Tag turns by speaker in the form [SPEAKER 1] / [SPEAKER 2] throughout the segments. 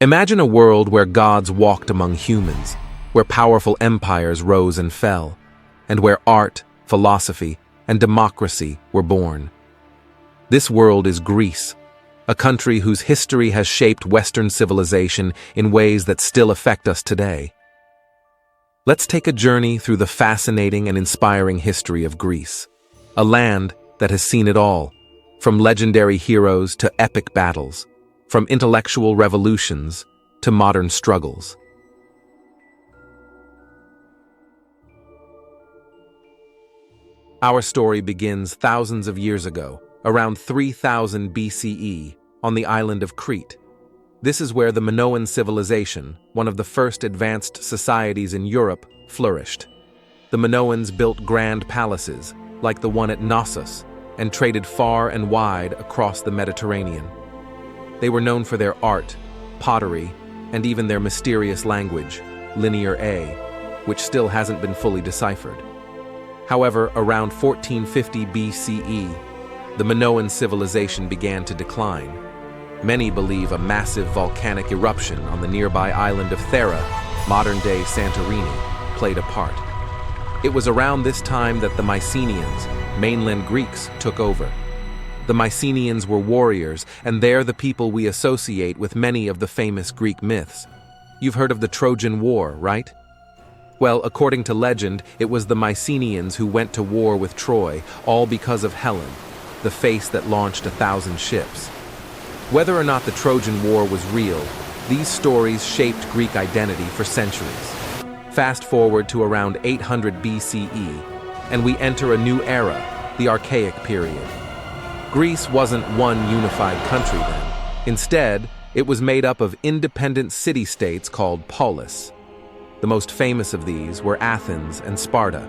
[SPEAKER 1] Imagine a world where gods walked among humans, where powerful empires rose and fell, and where art, philosophy, and democracy were born. This world is Greece, a country whose history has shaped Western civilization in ways that still affect us today. Let's take a journey through the fascinating and inspiring history of Greece, a land that has seen it all, from legendary heroes to epic battles, from intellectual revolutions to modern struggles. Our story begins thousands of years ago, around 3000 BCE, on the island of Crete. This is where the Minoan civilization, one of the first advanced societies in Europe, flourished. The Minoans built grand palaces, like the one at Knossos, and traded far and wide across the Mediterranean. They were known for their art, pottery, and even their mysterious language, Linear A, which still hasn't been fully deciphered. However, around 1450 BCE, the Minoan civilization began to decline. Many believe a massive volcanic eruption on the nearby island of Thera, modern-day Santorini, played a part. It was around this time that the Mycenaeans, mainland Greeks, took over. The Mycenaeans were warriors, and they're the people we associate with many of the famous Greek myths. You've heard of the Trojan War, right? Well, according to legend, it was the Mycenaeans who went to war with Troy, all because of Helen, the face that launched 1,000 ships. Whether or not the Trojan War was real, these stories shaped Greek identity for centuries. Fast forward to around 800 BCE, and we enter a new era, the Archaic period. Greece wasn't one unified country then. Instead, it was made up of independent city-states called polis. The most famous of these were Athens and Sparta.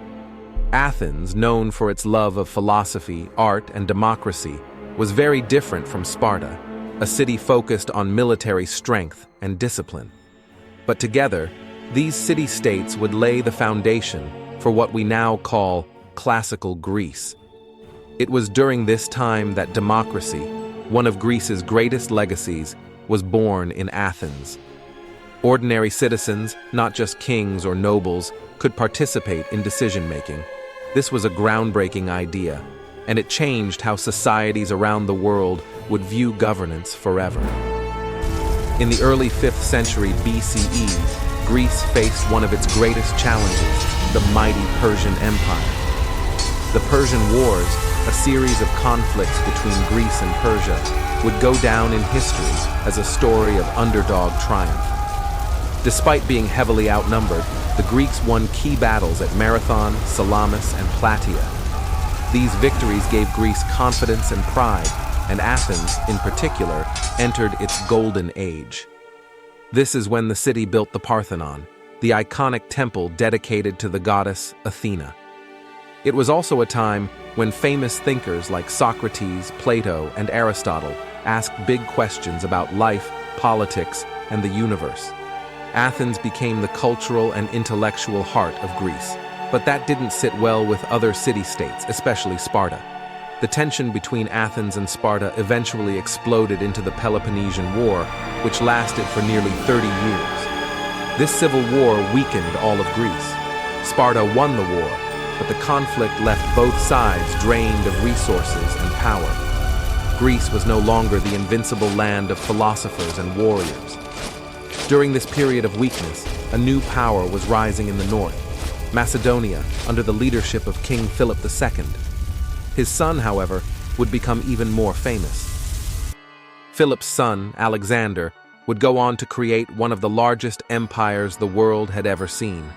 [SPEAKER 1] Athens, known for its love of philosophy, art, and democracy, was very different from Sparta, a city focused on military strength and discipline. But together, these city-states would lay the foundation for what we now call classical Greece. It was during this time that democracy, one of Greece's greatest legacies, was born in Athens. Ordinary citizens, not just kings or nobles, could participate in decision-making. This was a groundbreaking idea, and it changed how societies around the world would view governance forever. In the early 5th century BCE, Greece faced one of its greatest challenges, the mighty Persian Empire. The Persian Wars, a series of conflicts between Greece and Persia, would go down in history as a story of underdog triumph. Despite being heavily outnumbered, the Greeks won key battles at Marathon, Salamis, and Plataea. These victories gave Greece confidence and pride, and Athens, in particular, entered its golden age. This is when the city built the Parthenon, the iconic temple dedicated to the goddess Athena. It was also a time when famous thinkers like Socrates, Plato, and Aristotle asked big questions about life, politics, and the universe. Athens became the cultural and intellectual heart of Greece, but that didn't sit well with other city-states, especially Sparta. The tension between Athens and Sparta eventually exploded into the Peloponnesian War, which lasted for nearly 30 years. This civil war weakened all of Greece. Sparta won the war, but the conflict left both sides drained of resources and power. Greece was no longer the invincible land of philosophers and warriors. During this period of weakness, a new power was rising in the north, Macedonia, under the leadership of King Philip II. His son, however, would become even more famous. Philip's son, Alexander, would go on to create one of the largest empires the world had ever seen.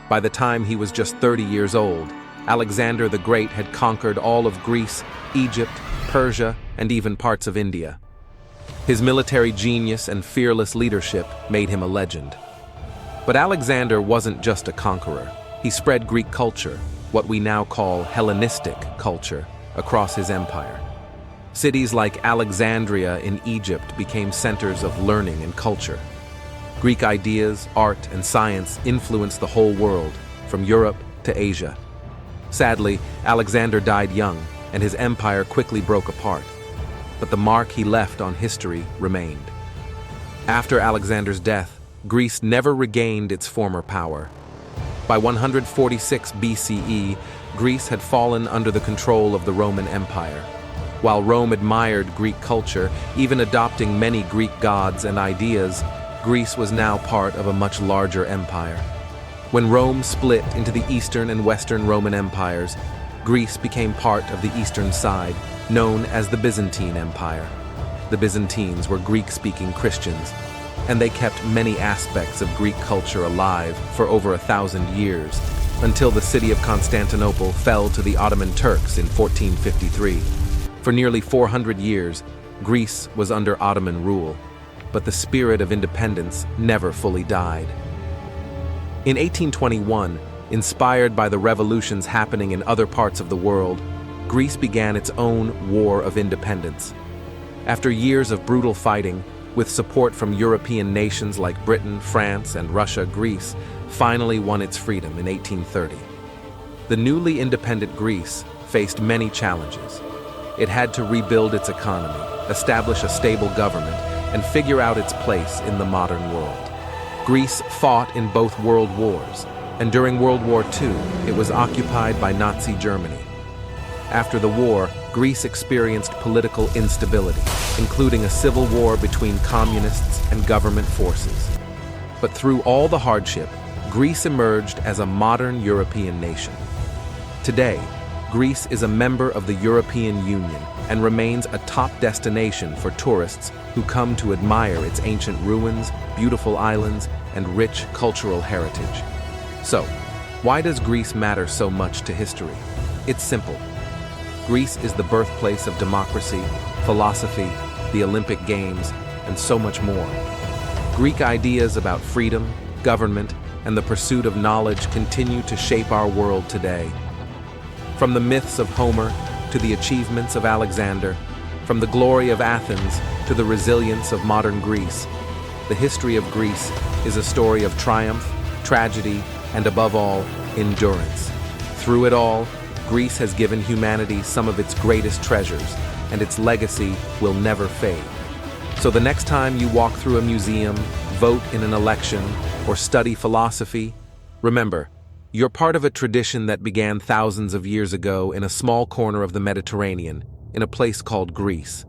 [SPEAKER 1] By the time he was just 30 years old, Alexander the Great had conquered all of Greece, Egypt, Persia, and even parts of India. His military genius and fearless leadership made him a legend. But Alexander wasn't just a conqueror. He spread Greek culture, what we now call Hellenistic culture, across his empire. Cities like Alexandria in Egypt became centers of learning and culture. Greek ideas, art, and science influenced the whole world, from Europe to Asia. Sadly, Alexander died young, and his empire quickly broke apart. But the mark he left on history remained. After Alexander's death, Greece never regained its former power. By 146 BCE, Greece had fallen under the control of the Roman Empire. While Rome admired Greek culture, even adopting many Greek gods and ideas, Greece was now part of a much larger empire. When Rome split into the Eastern and Western Roman empires, Greece became part of the eastern side, known as the Byzantine Empire. The Byzantines were Greek-speaking Christians, and they kept many aspects of Greek culture alive for over 1,000 years, until the city of Constantinople fell to the Ottoman Turks in 1453. For nearly 400 years, Greece was under Ottoman rule, but the spirit of independence never fully died. In 1821, inspired by the revolutions happening in other parts of the world, Greece began its own war of independence. After years of brutal fighting, with support from European nations like Britain, France, and Russia, Greece finally won its freedom in 1830. The newly independent Greece faced many challenges. It had to rebuild its economy, establish a stable government, and figure out its place in the modern world. Greece fought in both world wars, and during World War II, it was occupied by Nazi Germany. After the war, Greece experienced political instability, including a civil war between communists and government forces. But through all the hardship, Greece emerged as a modern European nation. Today, Greece is a member of the European Union and remains a top destination for tourists who come to admire its ancient ruins, beautiful islands, and rich cultural heritage. So, why does Greece matter so much to history? It's simple. Greece is the birthplace of democracy, philosophy, the Olympic Games, and so much more. Greek ideas about freedom, government, and the pursuit of knowledge continue to shape our world today. From the myths of Homer to the achievements of Alexander, from the glory of Athens to the resilience of modern Greece, the history of Greece is a story of triumph, tragedy, and above all, endurance. Through it all, Greece has given humanity some of its greatest treasures, and its legacy will never fade. So the next time you walk through a museum, vote in an election, or study philosophy, remember, you're part of a tradition that began thousands of years ago in a small corner of the Mediterranean, in a place called Greece.